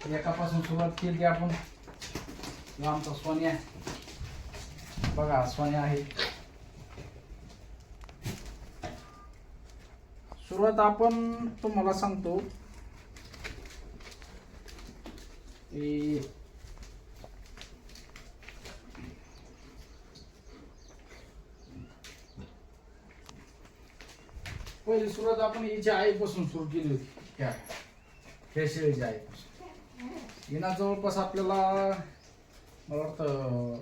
एकापासून सुरुवात केली आपण. आमचा सोन्या बघा, सोन्या आहे. सुरुवात आपण तुम्हाला सांगतो पहिली सुरुवात आपण हिच्या आईपासून सुरू केली होती. ह्या शेळीच्या आईपासून. हिना जवळपास आपल्याला मला वाटतं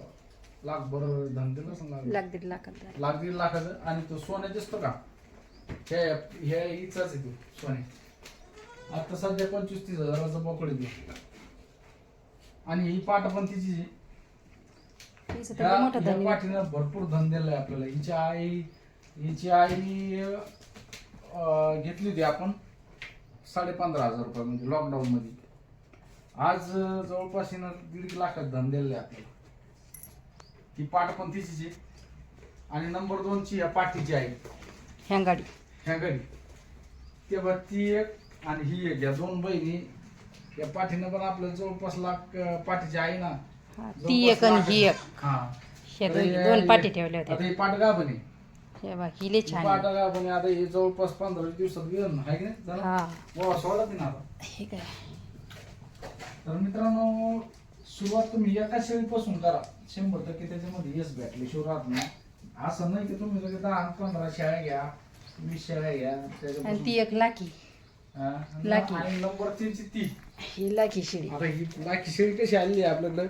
लाखभर धन दिलं असं लाख दीड लाखात लाख दीड लाखाचं. आणि तो सोन्या दिसतो का, ह्या हिचाच आहे तो सोन्या. आता सध्या 25-30 हजाराचा बोकड येतो. आणि ही पाट पण तिची आहे. ह्या पाठीनं भरपूर धन दिलंय आपल्याला. हिची आई घेतली होती आपण 15,500 रुपये म्हणजे लॉकडाऊन मध्ये. आज जवळपास हिनं 1.5 लाखात धन दिलेलं आहे आपल्याला. ती पाट पण तिचीच आहे. आणि नंबर 2 ची या पाठीची आई हँगाडी तेव्हा ती एक आणि ही एक, या 2 बहिणी. या पाठीनं पण आपल्याला जवळपास लाख पाठीची आई ना, ती एक आणि ही एक. हा, दोन पाठी ठेवल्या होत्या. आता ही पाट गा बने हे बघ, हिले छान पाट गा बने. आता हे जवळपास 15 दिवसात गेलं आहे की नाही जरा. वा सोडा ती ना आता. हे काय तर मित्रांनो, सुरुवात तुम्ही एका शेळीपासून करा. 100% त्याच्यामध्ये यश भेटले शिवाय राहत नाही. असं नाही की तुम्ही लगेच 10-15 शेळ्या घ्या, 20 शेळ्या घ्या आणि ती एक लाकी. लाकी. आणि नंबर 3 ची ती ही लाकी शेळी. आता ही लाकी शेळी कशी आली आहे आपल्याकडे,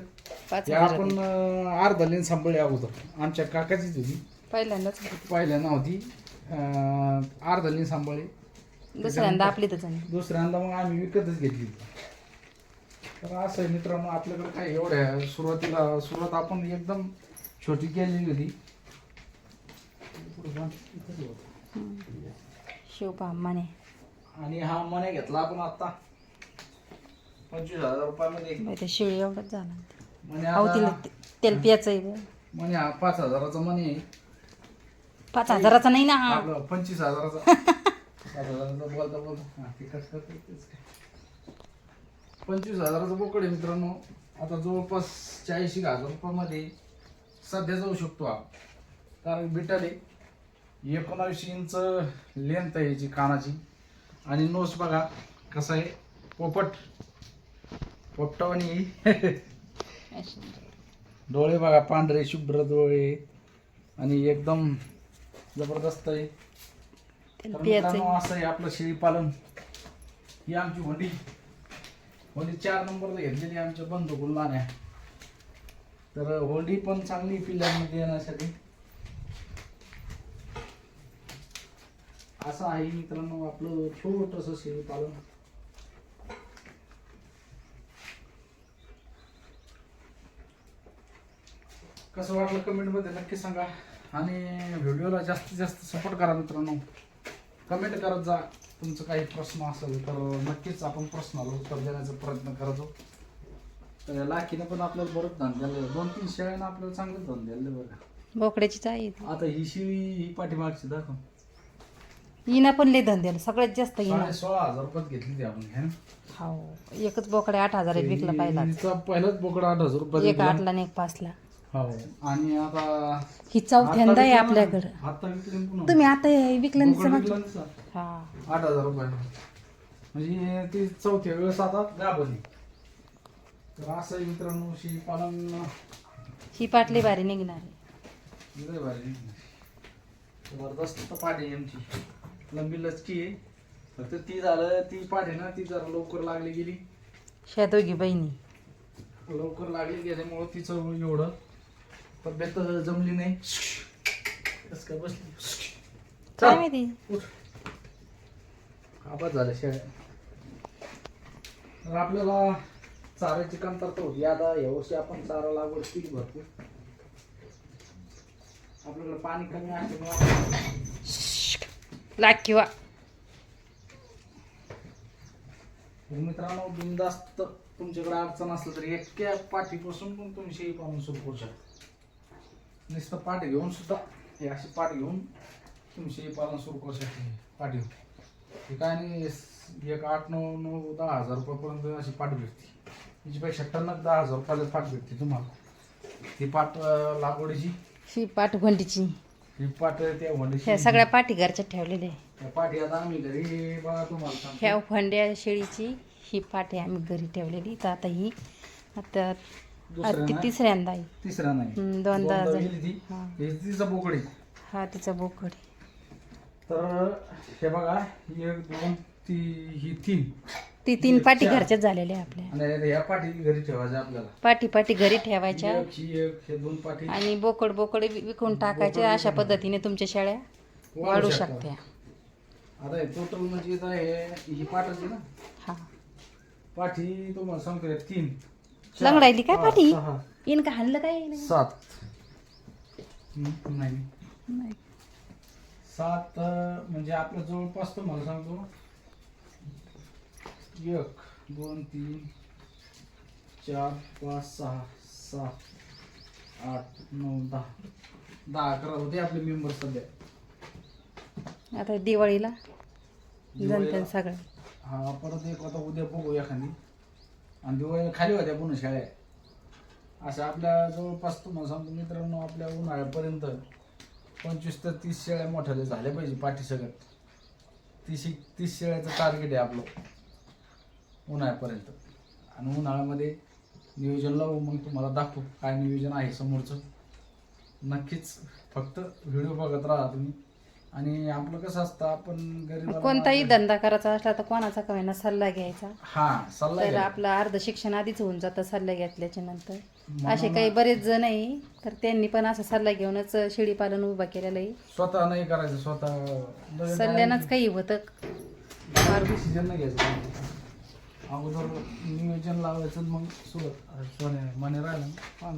5,000 आपण अर्धा लेन सांभाळली अगोदर. आमच्या काकाचीच होती, पहिल्यांदाच पहिल्यांदा होती. अर्धा लेन सांभाळली. दुसऱ्यांदा आपली तर झाली. दुसऱ्यांदा मग आम्ही विकतच घेतली. तर असं आहे मित्रांनो, आपल्याकडे काय एवढ्या सुरुवात आपण एकदम छोटी केलेली होती. शिवपा माने. आणि हा मने घेतला आपण आता 25,000 रुपयामध्ये. ते शिळी एवढंच झालं. मने अहो तिला तेल प्यायचं. मने हा 5,000चा मने आहे. 5,000चा नाही ना, आपलं 25,000चा. 5,000चा बोलता हा तिकट करते. 25,000चा बोकड आहे मित्रांनो. आता जवळपास 40,000 रुपयामध्ये सध्या जाऊ शकतो हा. कारण बिटाले 19 इंच लेंथ आहे याची कानाची. आणि नोस बघा कसं आहे, पोपटावानी. डोळे बघा पांढरे शुभ्र डोळे आणि एकदम जबरदस्त आहे. तर मित्रांनो, असं आहे आपलं शेळी पालन. ही आमची होंडी 4 नंबरला घेतलेली आमच्या बंधूकडून आहे. तर होंडी पण चांगली पिल्लांमध्ये येण्यासाठी. असं आहे मित्रांनो आपलं छोटंसं शेळी पालन. कसं वाटलं कमेंट मध्ये नक्की सांगा. आणि व्हिडिओला जास्तीत जास्त सपोर्ट करा मित्रांनो. कमेंट करत जा. तुमचं काही प्रश्न असेल तर नक्कीच आपण प्रश्नाला उत्तर देण्याचा प्रयत्न करतो. तर लाखीनं पण आपल्याला बरंच धन दिलं. 2-3 शेळ्यानं आपल्याला चांगलं धन दिलं बरं. बोकड्याचीच आहे. आता ही शेळी ही पाठीमागची दाखव. हिना पण लय धंद्याला सगळ्यात जास्त हिना. 16,000 रुपयात घेतली ती आपण. हे हो, एकच बोकडे 8,000 विकला पाहिला. पहिलाच बोकडा 8,000 रुपये. एक 8ला आणि एक 5ला. हो. आणि आता ही चौथ्यांदा आहे आपल्याकडे. आता विकली पुन्हा. तुम्ही आता विकलं हा 8,000 रुपये. म्हणजे ती चौथ्या वेळेस आता गाभणी. तर असं आहे मित्रांनो शेळी पालन. ही पाटली भारी निघणार आहे. भारी जबरदस्त पाठी आमची. लंबी लचकी आहे. फक्त ती झालं ती पाठी ना, ती जरा लवकर लागली गेली. ह्या दोघी बहिणी लवकर लागली गेल्यामुळं तिचं एवढं तब्येत जमली नाही. कस काय बसली काय माहिती. आबाद झालं शेळ्या. तर आपल्याला चाऱ्याची कमतरता होती. आता यावर्षी आपण चारा लागवड केली भरपूर. आपल्याकडे पाणी कमी असल्यामुळे लाग किंवा मित्रांनो बिनधास्त तुमच्याकडे अडचण असलं तरी एका पाठीपासून पण तुम्ही शेळी पालन सुरू करू शकता. नुसतं पाठ घेऊन सुद्धा हे अशी पाठ घेऊन तुम्ही शेळी पालन सुरू करू शकता. पाठी हे काय नाही एक 8-9-10 हजार रुपयापर्यंत अशी पाट भेटते. हिच्यापेक्षा टणक 10,000 रुपयाला पाट भेटते तुम्हाला. ती पाट लागवडीची, ही पाट भंडीची. ही पाट त्या ह्या वंडीची. सगळ्या पाठी घरच्या ठेवलेल्या आहे. त्या पाटी आता आम्ही घरी बघा तुम्हाला सांगतो. ह्या फंड्या शेळीची ही पाठी आम्ही घरी ठेवलेली. तर आता ही आता ती तिसऱ्यांदा आहे. तिसरा नाही, दोनदा झाली. गेली ती. हा. हे तिचा बोकडी. हा तिचा बोकड. तर हे बघा, 1 2 ही 3 ती 3 पाठी घरच्याच झालेल्या आहे आपल्या. आणि ह्या पाठी घरी ठेवायच्या आपल्याला. पाठी पाठी घरी ठेवायच्या एक हे 2 पाठी आणि बोकड बोकड विकून टाकायचे. अशा पद्धतीने तुमच्या शेळ्या वाढू शकत्या. आता हे टोटल म्हणजे आता ही पाठाची ना हा पाठी तुम्हाला सांगतो 3 लंगडायली काय पाठी इन का हाणलं काय 7 नाही नाही. 7 म्हणजे आपल्या जवळपास तुम्हाला सांगतो 1 2 3 4 5 6 7 8 9 10 11 होते आपले मेंबर सध्या. आता दिवाळीला दिवाळीला. जमतं सगळं. हा परत एक आता उद्या बघू एखादी. आणि दिवाळी खाली होत्या पुन्हा शाळा. अशा आपल्या जवळपास तुम्हाला सांगतो मित्रांनो, आपल्या उन्हाळ्यापर्यंत 25 ते 30 शेळ्या मोठ्या झाल्या पाहिजे पाठी सगळ्यात. 30 शेळ्याचं टार्गेट आहे आपलं उन्हाळ्यापर्यंत. आणि उन्हाळ्यामध्ये नियोजन लावू, मग तुम्हाला दाखवू काय नियोजन आहे समोरचं. नक्कीच फक्त व्हिडिओ बघत राहा तुम्ही. आणि आपलं कसं असतं, आपण गरीब कोणताही धंदा करायचा असला तर कोणाचा का होईना सल्ला घ्यायचा. हा सल्ला तर घ्या. आपलं अर्ध शिक्षण आधीच होऊन जातं सल्ला घेतल्याच्या नंतर. म्हणून असे काही बरेच जण आहे तर त्यांनी पण असा सल्ला घेऊनच शेळी पालन उभा केलेलं आहे. स्वतः नाही करायचं, स्वतः सल्ल्यानंच काही होतं. डिसिजन नाही घ्यायचं. अगोदर नियोजन लावायचं, मग सुरत सोने मने राहिलं ना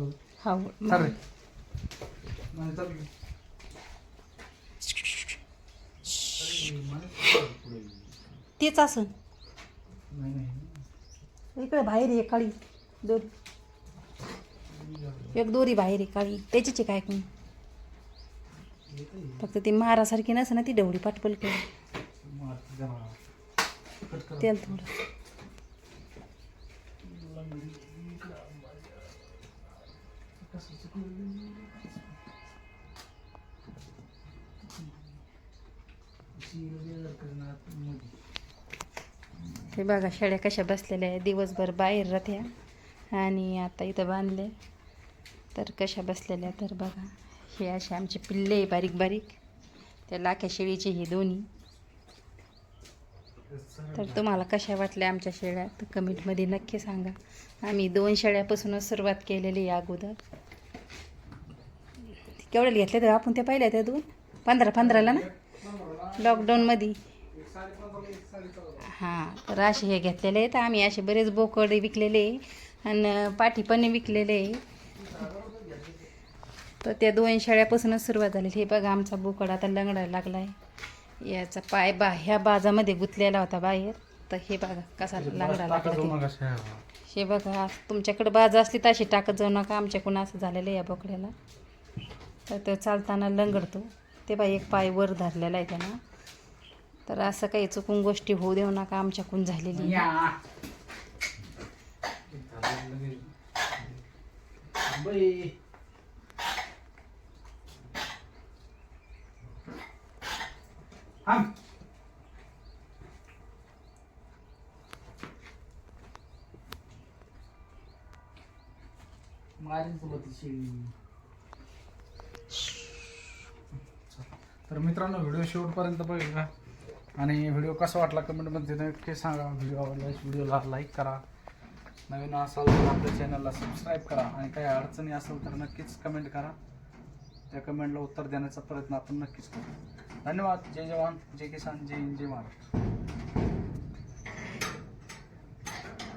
हा चालेल. मने चाल तेच असं नाही नाही इकडे बाहेर आहे काळी दोरी. एक दोरी बाहेर आहे काळी त्याचीच आहे काय कोण. फक्त ती महारासारखी नसं ना ती ढवळी पाटपल केली तेल थोडं. हे बघा शेळ्या कशा बसलेल्या आहे. दिवसभर बाहेर राहत्या आणि आता इथं बांधले तर कशा बसलेल्या. तर बघा हे असे आमचे पिल्ले आहे बारीक बारीक. त्या लाख्या शेळीचे हे दोन्ही. तर तुम्हाला कशा वाटल्या आमच्या शेळ्या तर कमेंटमध्ये नक्की सांगा. आम्ही 2 शेळ्यापासूनच सुरुवात केलेली आहे अगोदर. केवढ्याला घेतल्या तर आपण त्या पाहिल्या त्या 2 15-15ला ना लॉकडाऊनमध्ये. हां तर असे हे घेतलेले आहेत आम्ही. असे बरेच बोकडे विकलेले आणि पाठी पण विकलेले आहे. तर त्या 2 शेळ्यापासूनच सुरुवात झालेली. हे बघा आमचा बोकड आता लंगडायला लागला आहे. याचा पाय ह्या बाजामध्ये गुंतलेला होता बाहेर. तर हे बघा कसा लंगडा लागला. हे बघा तुमच्याकडे बाज असली तर अशी टाकत जाऊ नका. आमच्याकडून असं झालेलं आहे या बोकड्याला. तर तो चालताना लंगडतो. ते बा एक पाय वर धरलेला आहे त्यानं. तर असं काही चुकून गोष्टी होऊ देऊ नका आमच्याकडून झालेली. तर मित्रांनो व्हिडिओ शेवटपर्यंत बघा. आणि व्हिडिओ कसा वाटला कमेंटमध्ये नक्की सांगा. व्हिडिओ आवडल्यास व्हिडिओला लाईक करा. नवीन असाल तर आपल्या चॅनलला सबस्क्राईब करा. आणि काही अडचणी असेल तर नक्कीच कमेंट करा. त्या कमेंटला उत्तर देण्याचा प्रयत्न आपण नक्कीच करू. धन्यवाद. जय जवान, जय किसान, जय हिंद, जय महाराष्ट्र.